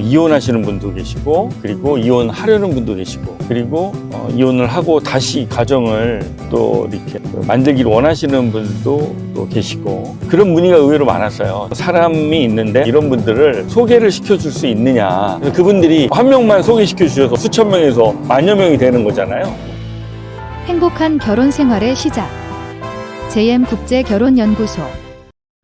이혼하시는 분도 계시고, 그리고 이혼하려는 분도 계시고, 그리고 이혼을 하고 다시 가정을 또 이렇게 만들기를 원하시는 분도 또 계시고, 그런 문의가 의외로 많았어요. 사람이 있는데 이런 분들을 소개를 시켜줄 수 있느냐. 그분들이 한 명만 소개시켜 주셔서 수천 명에서 만여 명이 되는 거잖아요. 행복한 결혼 생활의 시작. JM국제결혼연구소.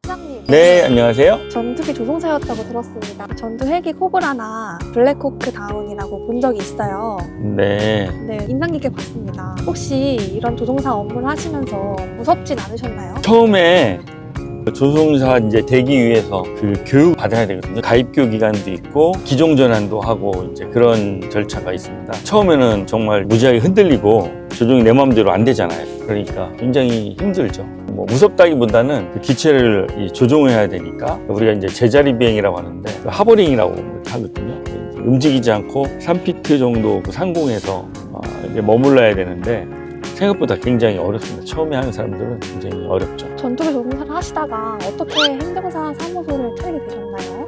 사장님. 네, 안녕하세요. 전투기 조종사였다고 들었습니다. 전투 헬기 코브라나 블랙호크 다운이라고 본 적이 있어요. 네. 네, 인상 깊게 봤습니다. 혹시 이런 조종사 업무를 하시면서 무섭진 않으셨나요? 처음에 조종사 이제 되기 위해서 그 교육 받아야 되거든요. 가입교 기간도 있고 기종 전환도 하고 이제 그런 절차가 있습니다. 처음에는 정말 무지하게 흔들리고 조종이 내 마음대로 안 되잖아요. 그러니까 굉장히 힘들죠. 뭐 무섭다기보다는 그 기체를 조종해야 되니까 우리가 이제 제자리 비행이라고 하는데 하버링이라고 하거든요. 움직이지 않고 3피트 정도 그 상공에서 이제 머물러야 되는데 생각보다 굉장히 어렵습니다. 처음에 하는 사람들은 굉장히 어렵죠. 전투기 조종사를 하시다가 어떻게 행정사 사무소를 차리게 되셨나요?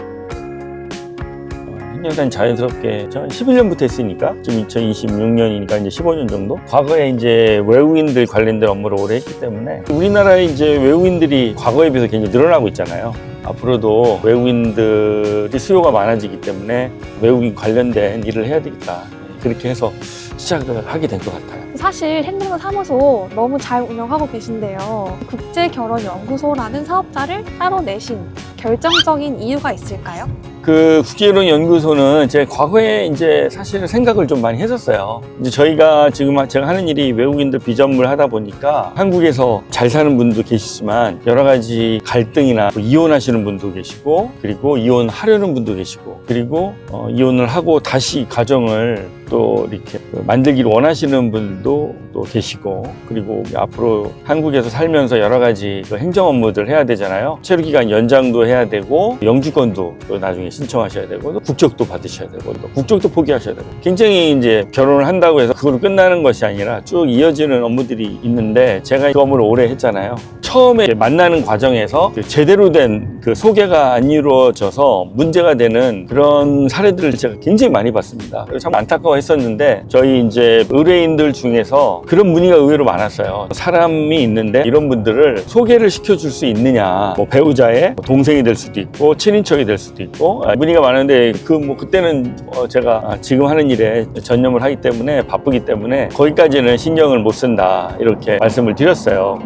행정사는 자연스럽게 저 11년부터 했으니까 지금 2026년이니까 이제 15년 정도. 과거에 이제 외국인들 관련된 업무를 오래 했기 때문에 우리나라에 이제 외국인들이 과거에 비해서 굉장히 늘어나고 있잖아요. 앞으로도 외국인들이 수요가 많아지기 때문에 외국인 관련된 일을 해야 되겠다. 그렇게 해서 시작을 하게 된 것 같아요. 사실 행정사 사무소 너무 잘 운영하고 계신데요. 국제결혼연구소라는 사업자를 따로 내신 결정적인 이유가 있을까요? 그 국제결혼연구소는 제 과거에 이제 사실 생각을 좀 많이 했었어요. 이제 저희가 지금 제가 하는 일이 외국인들 비자 업무를 하다 보니까 한국에서 잘 사는 분도 계시지만 여러 가지 갈등이나 이혼하시는 분도 계시고, 그리고 이혼하려는 분도 계시고, 그리고 이혼을 하고 다시 가정을 또 이렇게 만들기를 원하시는 분도 또 계시고, 그리고 앞으로 한국에서 살면서 여러 가지 행정 업무들 해야 되잖아요. 체류기간 연장도 해야 되고, 영주권도 또 나중에 신청하셔야 되고, 또 국적도 받으셔야 되고, 또 국적도 포기하셔야 되고, 굉장히 이제 결혼을 한다고 해서 그걸로 끝나는 것이 아니라 쭉 이어지는 업무들이 있는데, 제가 그 업무를 오래 했잖아요. 처음에 만나는 과정에서 제대로 된 그 소개가 안 이루어져서 문제가 되는 그런 사례들을 제가 굉장히 많이 봤습니다. 그래서 참 안타까워했었는데, 저희 이제 의뢰인들 중에서 그런 문의가 의외로 많았어요. 사람이 있는데 이런 분들을 소개를 시켜줄 수 있느냐. 뭐 배우자의 동생이 될 수도 있고 친인척이 될 수도 있고 문의가 많은데 그때는 제가 지금 하는 일에 전념을 하기 때문에 바쁘기 때문에 거기까지는 신경을 못 쓴다 이렇게 말씀을 드렸어요.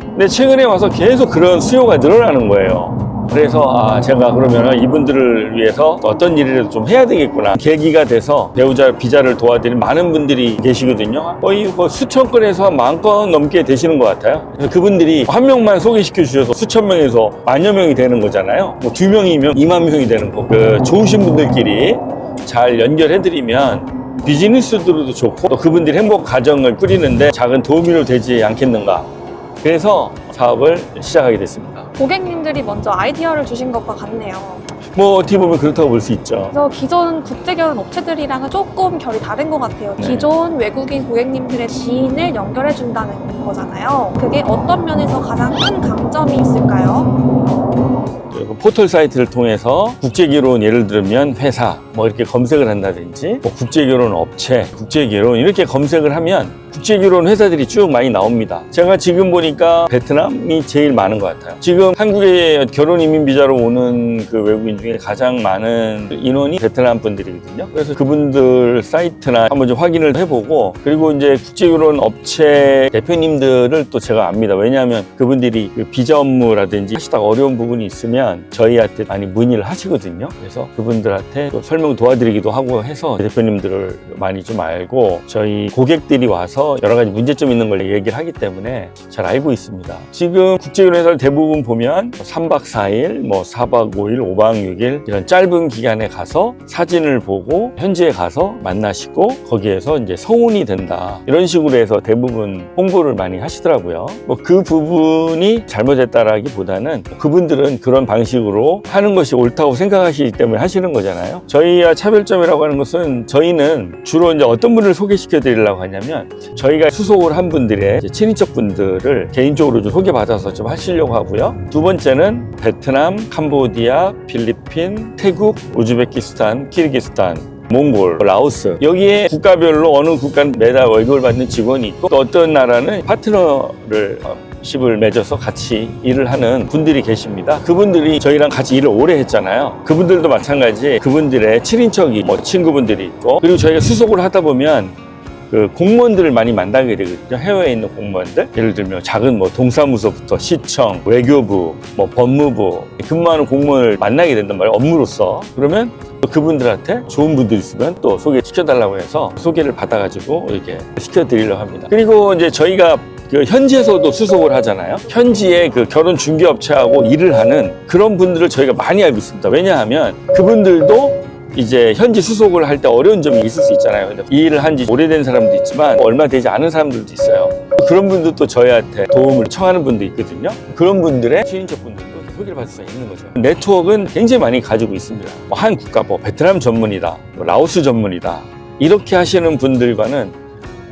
근데 최근에 와서 계속 그런 수요가 늘어나는 거예요. 그래서 제가 그러면 이분들을 위해서 어떤 일이라도 좀 해야 되겠구나. 계기가 돼서 배우자 비자를 도와드리는 많은 분들이 계시거든요. 거의 수천 건에서 한 만 건 넘게 되시는 것 같아요. 그래서 그분들이 한 명만 소개시켜 주셔서 수천 명에서 만여 명이 되는 거잖아요. 뭐 2명이면 2만 명이 되는 거. 좋으신 분들끼리 잘 연결해드리면 비즈니스들도 좋고 또 그분들이 행복 가정을 꾸리는데 작은 도움이 되지 않겠는가. 그래서 사업을 시작하게 됐습니다. 고객님들이 먼저 아이디어를 주신 것과 같네요. 뭐 어떻게 보면 그렇다고 볼 수 있죠. 그래서 기존 국제결혼 업체들이랑은 조금 결이 다른 것 같아요. 네. 기존 외국인 고객님들의 지인을 연결해준다는 거잖아요. 그게 어떤 면에서 가장 큰 강점이 있을까요? 포털 사이트를 통해서 국제결혼 예를 들면 회사 뭐 이렇게 검색을 한다든지 뭐 국제결혼 업체, 국제결혼 이렇게 검색을 하면 국제결혼 회사들이 쭉 많이 나옵니다. 제가 지금 보니까 베트남이 제일 많은 것 같아요. 지금 한국에 결혼 이민 비자로 오는 그 외국인 중에 가장 많은 인원이 베트남 분들이거든요. 그래서 그분들 사이트나 한번 좀 확인을 해보고, 그리고 이제 국제결혼 업체 대표님들을 또 제가 압니다. 왜냐하면 그분들이 그 비자 업무라든지 하시다가 어려운 부분이 있으면 저희한테 많이 문의를 하시거든요. 그래서 그분들한테 또 설명 도와드리기도 하고 해서 대표님들을 많이 좀 알고, 저희 고객들이 와서 여러 가지 문제점 있는 걸 얘기를 하기 때문에 잘 알고 있습니다. 지금 국제결혼 회사를 대부분 보면 3박 4일, 뭐 4박 5일, 5박 6일 이런 짧은 기간에 가서 사진을 보고 현지에 가서 만나시고 거기에서 이제 성운이 된다. 이런 식으로 해서 대부분 홍보를 많이 하시더라고요. 뭐 그 부분이 잘못했다라기보다는 그분들은 그런 방식으로 하는 것이 옳다고 생각하시기 때문에 하시는 거잖아요. 저희와 차별점이라고 하는 것은 저희는 주로 이제 어떤 분을 소개시켜 드리려고 하냐면 저희가 수속을 한 분들의 이제 친인척 분들을 개인적으로 좀 소개받아서 좀 하시려고 하고요. 두 번째는 베트남, 캄보디아, 필리핀, 태국, 우즈베키스탄, 키르기스탄, 몽골, 라오스, 여기에 국가별로 어느 국가는 매달 월급을 받는 직원이 있고, 또 어떤 나라는 파트너를 십을 맺어서 같이 일을 하는 분들이 계십니다. 그분들이 저희랑 같이 일을 오래 했잖아요. 그분들도 마찬가지 그분들의 친인척이 친구분들이 있고, 그리고 저희가 수속을 하다 보면 그 공무원들을 많이 만나게 되거든요. 해외에 있는 공무원들, 예를 들면 작은 동사무소부터 시청, 외교부, 법무부 근무하는 공무원을 만나게 된단 말이에요. 업무로서. 그러면 그분들한테 좋은 분들 있으면 또 소개시켜달라고 해서 소개를 받아가지고 이렇게 시켜드리려고 합니다. 그리고 이제 저희가 그 현지에서도 수속을 하잖아요. 현지에 그 결혼 중개업체하고 일을 하는 그런 분들을 저희가 많이 알고 있습니다. 왜냐하면 그분들도 이제 현지 수속을 할 때 어려운 점이 있을 수 있잖아요. 근데 이 일을 한 지 오래된 사람도 있지만 얼마 되지 않은 사람들도 있어요. 그런 분들도 저희한테 도움을 청하는 분도 있거든요. 그런 분들의 친인척 분들도 소개를 받을 수 있는 거죠. 네트워크는 굉장히 많이 가지고 있습니다. 한 국가, 베트남 전문이다, 라오스 전문이다, 이렇게 하시는 분들과는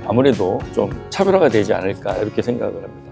아무래도 좀 차별화가 되지 않을까 이렇게 생각을 합니다.